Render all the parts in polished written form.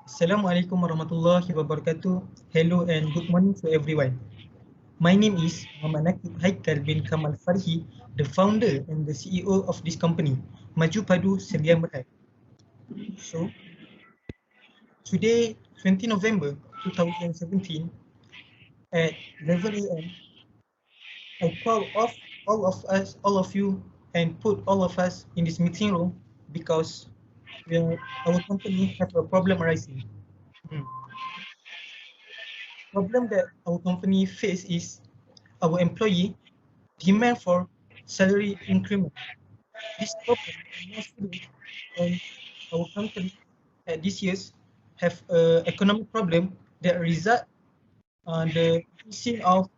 Assalamualaikum warahmatullahi wabarakatuh. Hello and good morning to everyone. My name is Mohamad Naquib Haikal bin Kamal Farihi, the founder and the CEO of this company, Maju Padu Sembilan Berhad. So, today, 20 November 2017, at 11 a.m., I call off all of you, and put all of us in this meeting room because our company have a problem arising. Hmm. Problem that our company face is our employee demand for salary increment. This problem is more serious when our company at this year's have economic problem that result the increasing of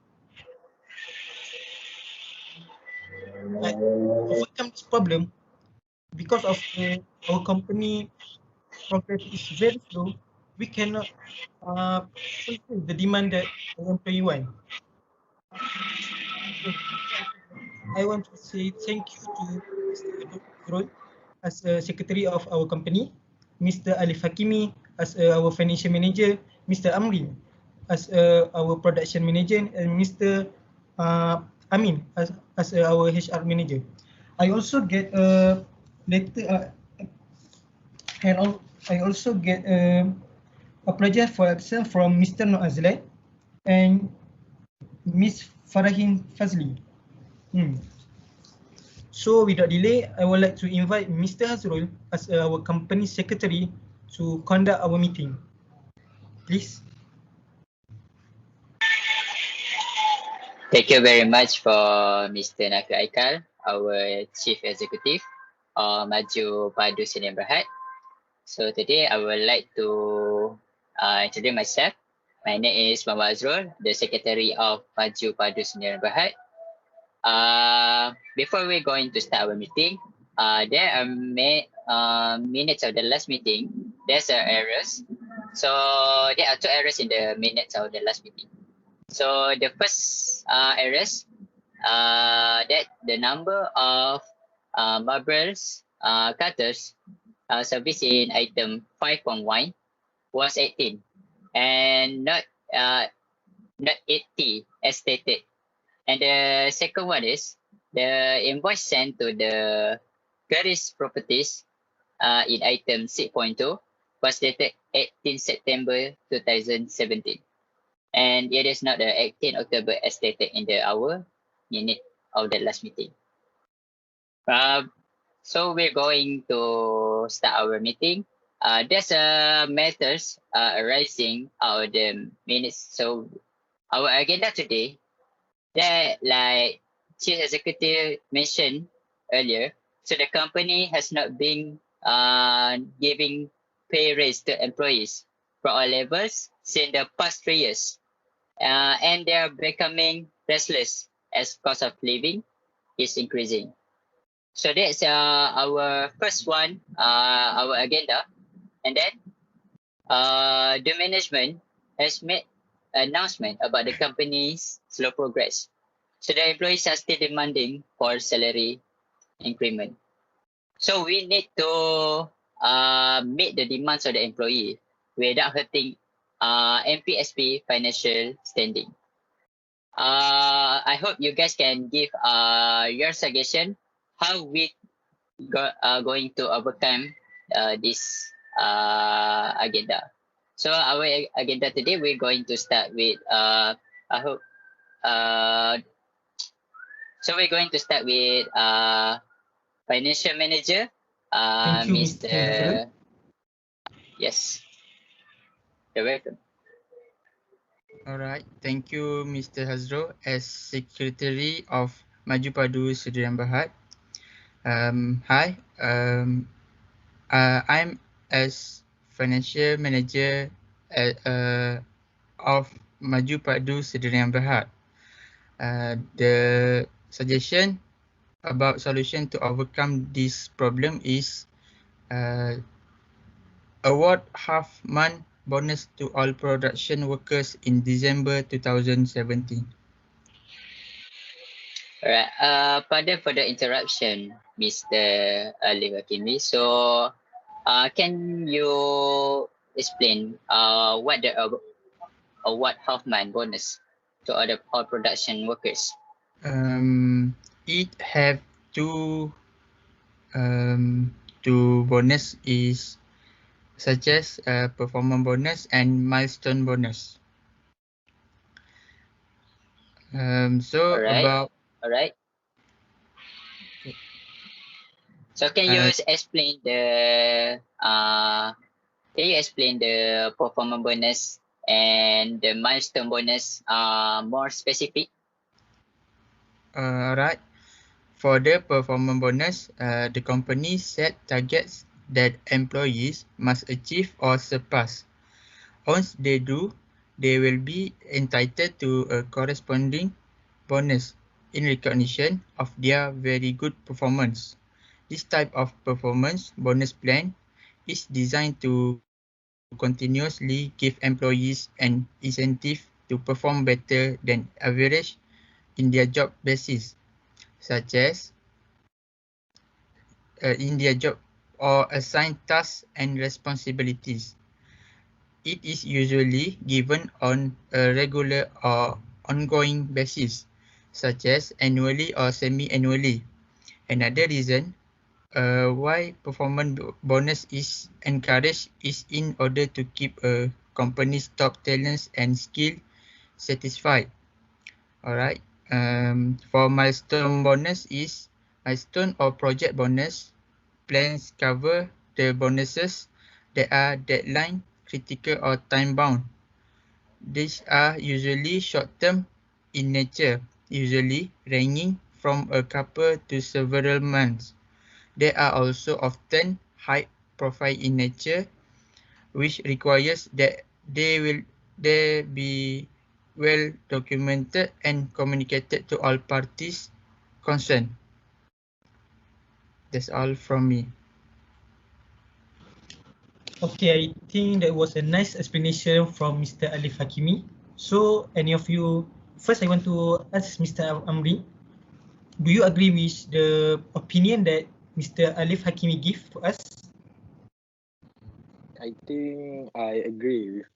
overcome this problem because of our company progress is very slow. We cannot fulfill the demand that our employee want. So I want to say thank you to Mr. Hazrul as a secretary of our company, Mr. Alif Hakimi as our financial manager, Mr. Amrin as our production manager, and Mr. Amin as our HR manager. I also get a letter and I also get a project for absence from Mr. Noazlan and Miss Farihi Fazli. So without delay, I would like to invite Mr. Hazrul as our company secretary to conduct our meeting. Please. Thank you very much for Mr. Naquib Haikal, our Chief Executive of Maju Padu Sdn Bhd. So today I would like to introduce myself. My name is Mohamad Hazrul, the Secretary of Maju Padu Sdn Bhd. Before we going to start our meeting, there are minutes of the last meeting. There's errors. So there are two errors in the minutes of the last meeting. So the first errors that the number of marbles cutters service in item 5.1 was 18 and not 80 as stated. And the second one is the invoice sent to the Caris Properties in item 6.2 was dated 18 September 2017. And it is not the 18 October as stated in our minute of the last meeting. So we're going to start our meeting. There's matters arising out of the minutes. So our agenda today, that like Chief Executive mentioned earlier, so the company has not been giving pay raise to employees for all levels since the past 3 years. And they are becoming restless as cost of living is increasing. So that's our first one, our agenda. And then the management has made announcement about the company's slow progress. So the employees are still demanding for salary increment. So we need to meet the demands of the employee without hurting MPSB financial standing. I hope you guys can give your suggestion how we going to overcome this agenda. So our agenda today, we're going to start with I hope so we're going to start with financial manager Thank you, Mr. Hazrul. Yes, you're welcome. All right, thank you, Mr. Hazrul, as Secretary of Maju Padu Sdn Bhd. Hi, I'm as Financial Manager of Maju Padu Sdn Bhd. The suggestion about solution to overcome this problem is award half-month bonus to all production workers in December 2017. Alright, pardon for the interruption, Mr. Alif Hakimi. So, can you explain what Hoffman bonus to other all production workers? It have two bonus is such as performance bonus and milestone bonus. So Alright. about Alright. okay. So can you explain the performance bonus and the milestone bonus more specific? Alright. For the performance bonus, the company set targets that employees must achieve or surpass. Once they do, they will be entitled to a corresponding bonus in recognition of their very good performance. This type of performance bonus plan is designed to continuously give employees an incentive to perform better than average in their job basis, such as in their job or assigned tasks and responsibilities. It is usually given on a regular or ongoing basis, such as annually or semi-annually. Another reason why performance bonus is encouraged is in order to keep a company's top talents and skill satisfied. Alright. For milestone bonus is milestone or project bonus plans cover the bonuses that are deadline, critical or time bound. These are usually short-term in nature, usually ranging from a couple to several months. They are also often high profile in nature, which requires that they be well documented and communicated to all parties concerned. That's all from me. Okay, I think that was a nice explanation from Mr. Alif Hakimi. So, any of you, first I want to ask Mr. Amrin, do you agree with the opinion that Mr. Alif Hakimi gave to us? I think I agree with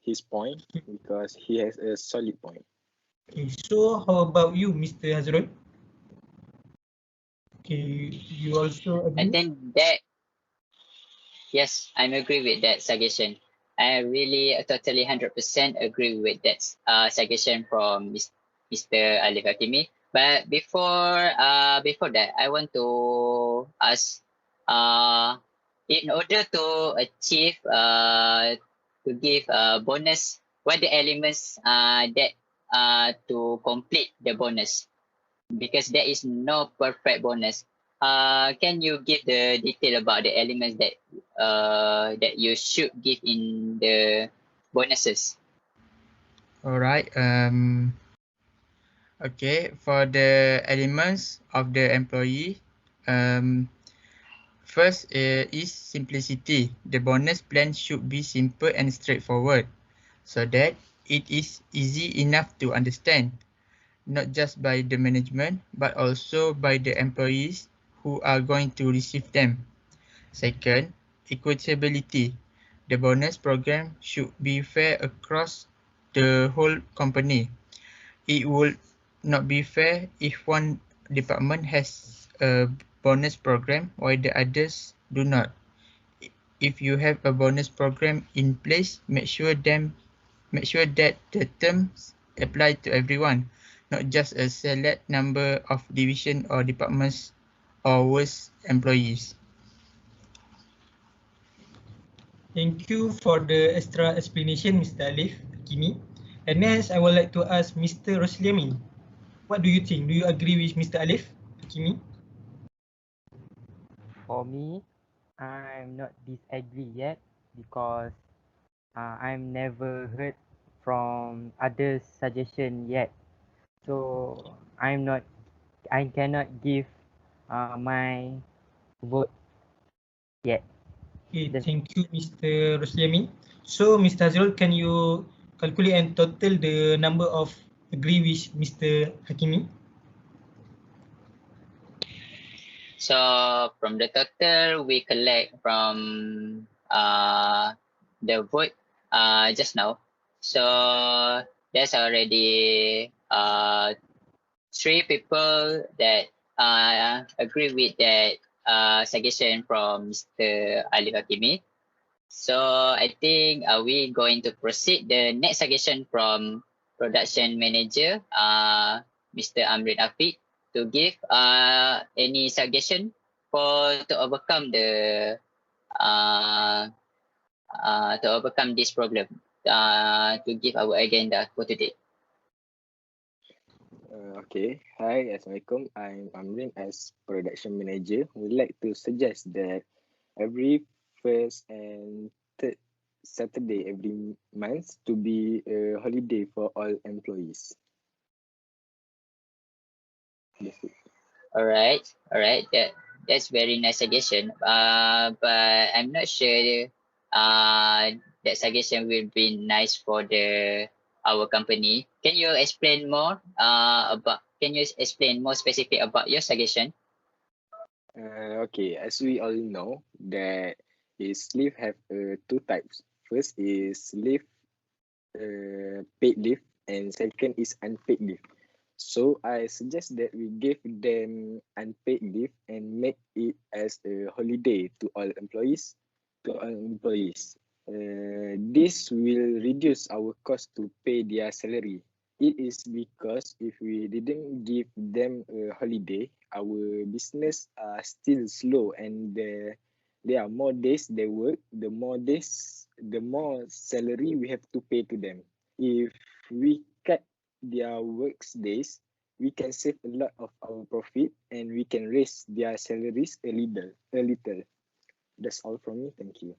his point because he has a solid point. Okay, so how about you, Mr. Hazrul? Okay, you also I agree? think that yes, I agree with that suggestion. I really totally 100% agree with that suggestion from Mr. Alif Hakimi. But before that, I want to ask, in order to achieve to give a bonus, what the elements that to complete the bonus? Because there is no perfect bonus. Can you give the detail about the elements that you should give in the bonuses? Alright. Okay. For the elements of the employee, first is simplicity. The bonus plan should be simple and straightforward, so that it is easy enough to understand, not just by the management, but also by the employees who are going to receive them. Second, equitability. The bonus program should be fair across the whole company. It would not be fair if one department has a bonus program while the others do not. If you have a bonus program in place, make sure that the terms apply to everyone, not just a select number of division or departments or worse employees. Thank you for the extra explanation, Mr. Alif Hakimi. And next, I would like to ask Mr. Rosliyamin. What do you think? Do you agree with Mr. Alif Hakimi? For me, I'm not disagree yet because I'm never heard from others' suggestion yet. So I cannot give my vote yet. Okay, That's thank you, Mr. Rosliyamin. So, Mr. Hazrul, can you calculate and total the number of agree with Mr. Hakimi? So from the total we collect from the vote just now. So there's already 3 people that agree with that suggestion from Mr. Alif Hakimi. So I think we going to proceed the next suggestion from production manager Mr. Amrin Afiq to give any suggestion for to overcome the uh, to overcome this problem to give our agenda for today. Okay. Hi, Assalamualaikum. I'm Amrin as production manager. Would like to suggest that every first and third Saturday every month to be a holiday for all employees. That's it. All right. That's very nice suggestion. But I'm not sure that suggestion will be nice for the our company. Can you explain more about? Can you explain more specific about your suggestion? Okay, as we all know that is leave have two types. First is leave paid leave and second is unpaid leave. So I suggest that we give them unpaid leave and make it as a holiday to all employees. This will reduce our cost to pay their salary. It is because if we didn't give them a holiday, our business are still slow and there are more days they work, the more salary we have to pay to them. If we cut their works days, we can save a lot of our profit and we can raise their salaries a little. That's all from me. Thank you.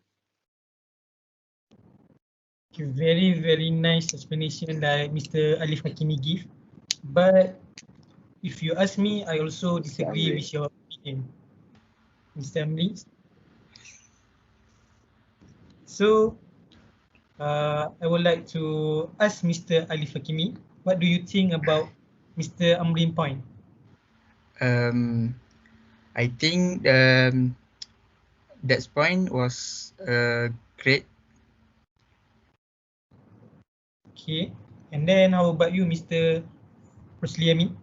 Very, very nice explanation that Mr. Alif Hakimi give. But if you ask me, I also disagree with your opinion, Mr. Amrin. So I would like to ask Mr. Alif Hakimi, what do you think about Mr. Amrin point? I think that point was great. Okay, and then how about you, Mr. Rosliyamin?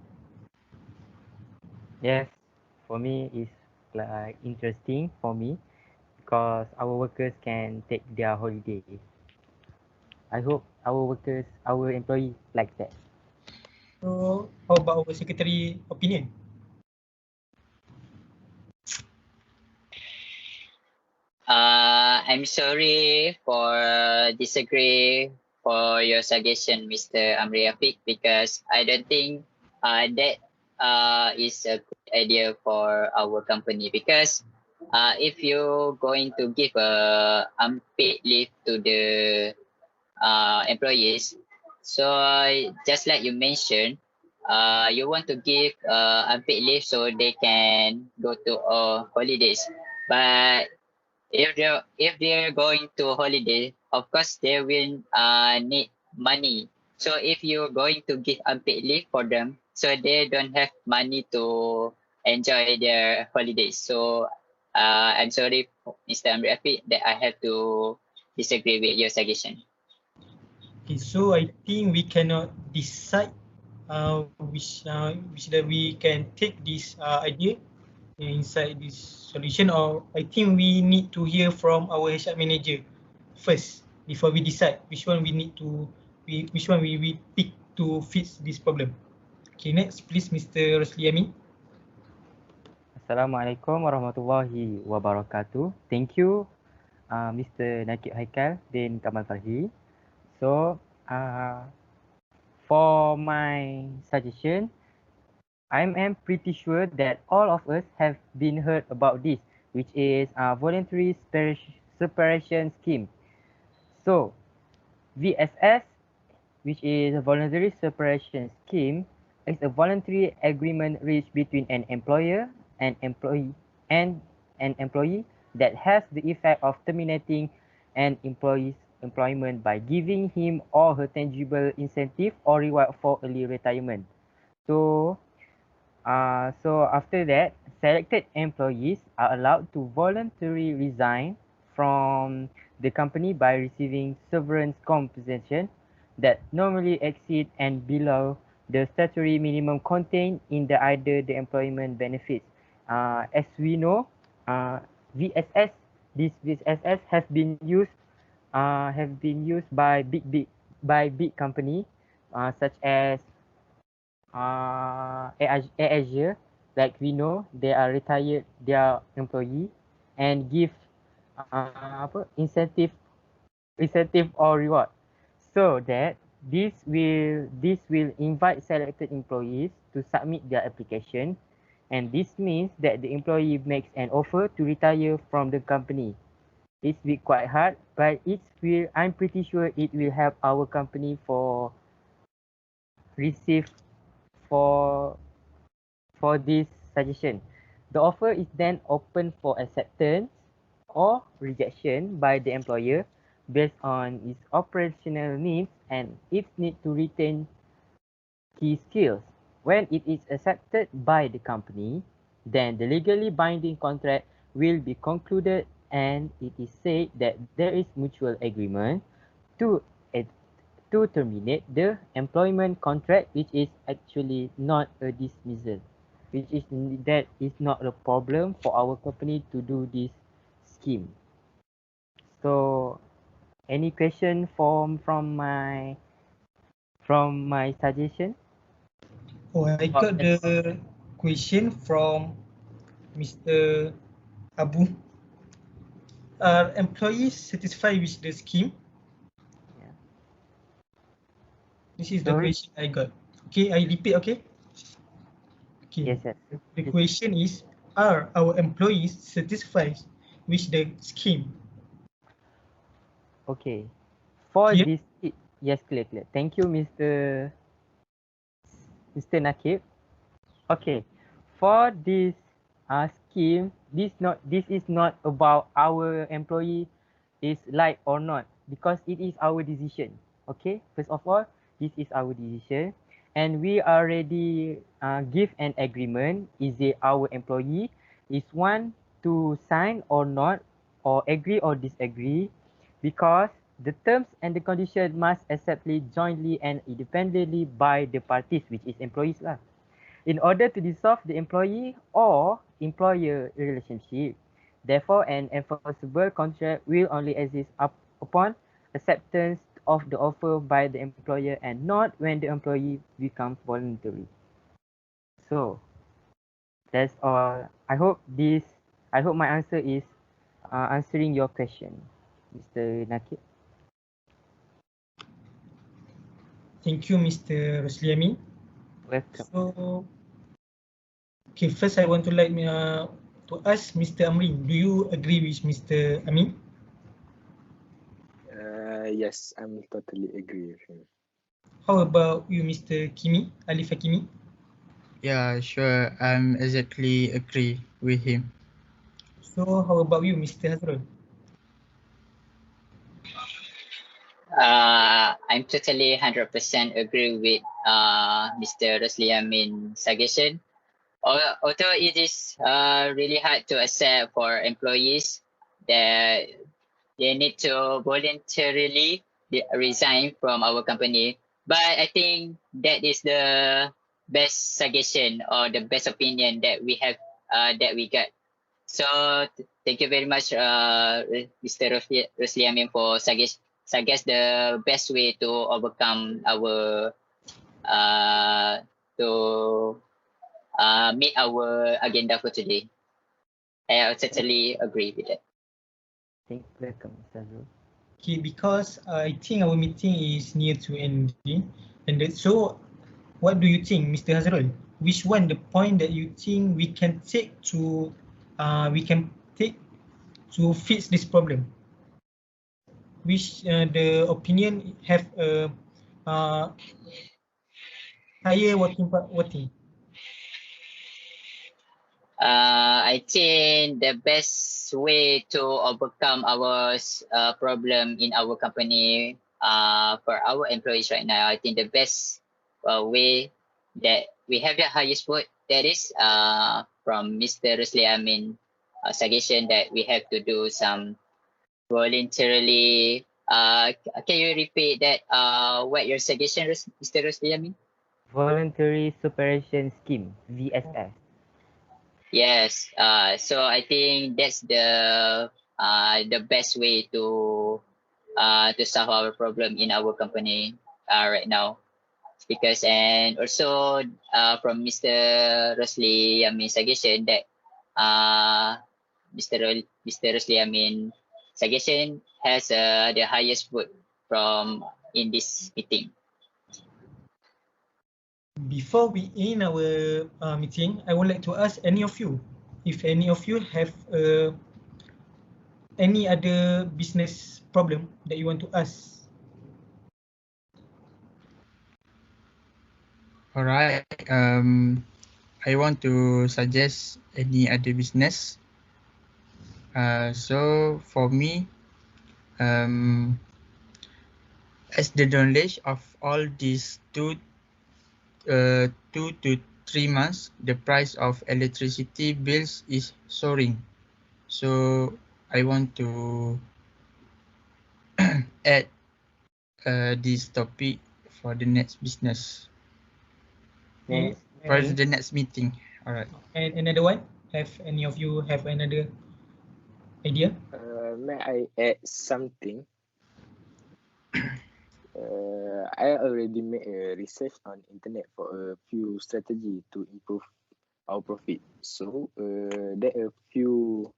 Yes, for me it's like interesting for me because our workers can take their holiday. I hope our employees like that. So how about our secretary opinion? I'm sorry for disagree for your suggestion, Mr. Amri Afiq, because I don't think that is a good idea for our company. Because if you're going to give a unpaid leave to the employees, so just like you mentioned, you want to give unpaid leave so they can go to holidays, but if they're going to holiday, of course they will need money. So if you're going to give unpaid leave for them, so they don't have money to enjoy their holidays. So I'm sorry, Mr. Amri, that I have to disagree with your suggestion. Okay, so I think we cannot decide which that we can take this idea inside this solution, or I think we need to hear from our HR manager first before we decide which one we need to which one we pick to fix this problem. Okay, next please, Mr. Rosliyamin. Assalamualaikum warahmatullahi wabarakatuh. Thank you, Mr. Naquib Haikal dan Kamal Farihi. So, for my suggestion, I am pretty sure that all of us have been heard about this, which is a voluntary separation scheme. So, VSS, which is a voluntary separation scheme, is a voluntary agreement reached between an employer and an employee that has the effect of terminating an employee's employment by giving him or her tangible incentive or reward for early retirement. So after that, selected employees are allowed to voluntarily resign from the company by receiving severance compensation that normally exceed and below the statutory minimum contained in either the employment benefits. As we know, VSS, this VSS has been used by big company such as Asia. Like we know, they are retired their employee and give incentive or reward, so that this will invite selected employees to submit their application, and this means that the employee makes an offer to retire from the company. It's been quite hard, but I'm pretty sure it will help our company for receive for this suggestion. The offer is then open for acceptance or rejection by the employer based on its operational needs and its need to retain key skills. When it is accepted by the company, then the legally binding contract will be concluded, and it is said that there is mutual agreement to terminate the employment contract, which is actually not a dismissal, that is not a problem for our company to do this scheme. So, any question from my suggestion? Oh, I got the question from Mr. Abu. Are employees satisfied with the scheme? Yeah. This is the question I got. Okay, I repeat, okay? Okay. Yes, sir. The question is, are our employees satisfied with the scheme? Okay. For Clear? this, yes, clear. Thank you, Mr. Naquib. Okay. For this scheme, this is not about our employee is like or not, because it is our decision. Okay. First of all, this is our decision, and we already give an agreement. Is it our employee is one to sign or not, or agree or disagree, because the terms and the condition must accepted jointly and independently by the parties, which is employees lah, in order to dissolve the employee or employer relationship. Therefore, an enforceable contract will only exist upon acceptance of the offer by the employer and not when the employee becomes voluntary. So, that's all. I hope my answer is answering your question, Mr. Naquib. Thank you, Mr. Rosliyamin. Welcome. So, okay, first I want to ask Mr. Amrin, do you agree with Mr. Amin? Yes, I'm totally agree with him. How about you, Mr. Alif Hakimi? Yeah, sure. I'm exactly agree with him. So, how about you, Mr. Hazrul? I'm totally 100% agree with Mr. Rosliyamin suggestion. Although it is really hard to accept for employees that they need to voluntarily resign from our company, but I think that is the best suggestion or the best opinion that we have that we got. So thank you very much, Mr. Rosliyamin, for suggest the best way to overcome our to meet our agenda for today. I totally agree with that. Thank you. Welcome, Mr. Hazrul. Okay, because I think our meeting is near to ending, and so what do you think, Mr. Hazrul? Which one the point that you think we can take to fix this problem? Which the opinion have a higher voting? I think the best way to overcome our problem in our company for our employees right now, I think the best way that we have the highest vote, that is from Mr. Rosliyamin suggestion that we have to do some voluntarily. Can you repeat that? What your suggestion, Mr. Rosliyamin? Voluntary Separation Scheme, VSS. Yes. So I think that's the best way to solve our problem in our company right now. Because and also from Mr. Rosliyamin suggestion that Mr. Rosliyamin suggestion has the highest vote from in this meeting. Before we end our meeting, I would like to ask any of you, if any of you have any other business problem that you want to ask. Alright. I want to suggest any other business. So for me, as the knowledge of all these 2 to 3 months, the price of electricity bills is soaring. So I want to add this topic for the next business, Okay. for the next meeting. Alright. And another one, have any of you have another idea? May I add something? I already made a research on internet for a few strategy to improve our profit. So there are a few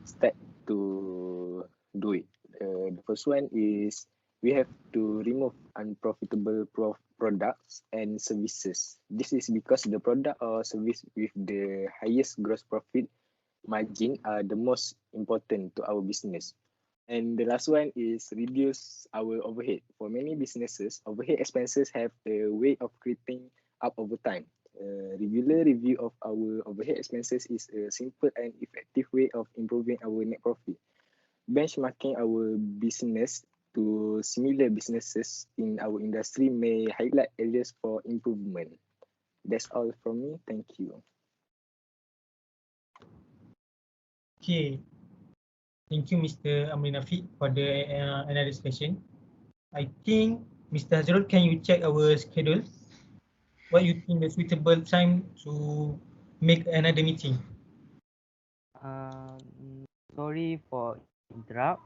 steps to do it. The first one is we have to remove unprofitable products and services. This is because the product or service with the highest gross profit margin are the most important to our business. And the last one is reduce our overhead. For many businesses, overhead expenses have a way of creeping up over time. Regular review of our overhead expenses is a simple and effective way of improving our net profit. Benchmarking our business to similar businesses in our industry may highlight areas for improvement. That's all from me. Thank you. Okay. Thank you, Mr. Amrin Afiq, for the another session. I think, Mr. Hazrul, can you check our schedule? What you think the suitable time to make another meeting? Sorry for interrupt.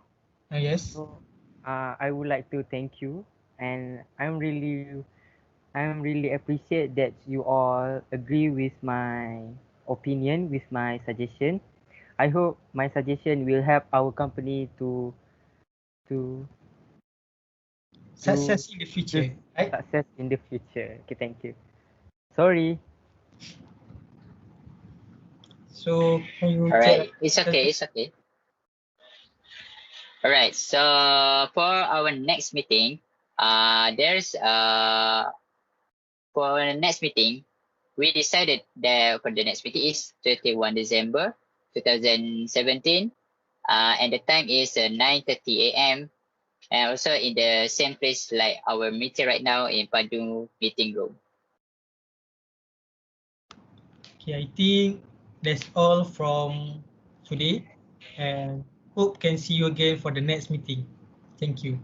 Yes. So, I would like to thank you, and I'm really appreciate that you all agree with my opinion, with my suggestion. I hope my suggestion will help our company to Success in the future, right? success in the future. Okay, thank you. Sorry. So can you All check? right. It's okay. It's okay. All right. So for our next meeting, there's for the next meeting, we decided that for the next meeting is 31 December 2017, and the time is 9:30 a.m. and also in the same place like our meeting right now in Padung meeting room. Okay, I think that's all from today, and hope can see you again for the next meeting. Thank you.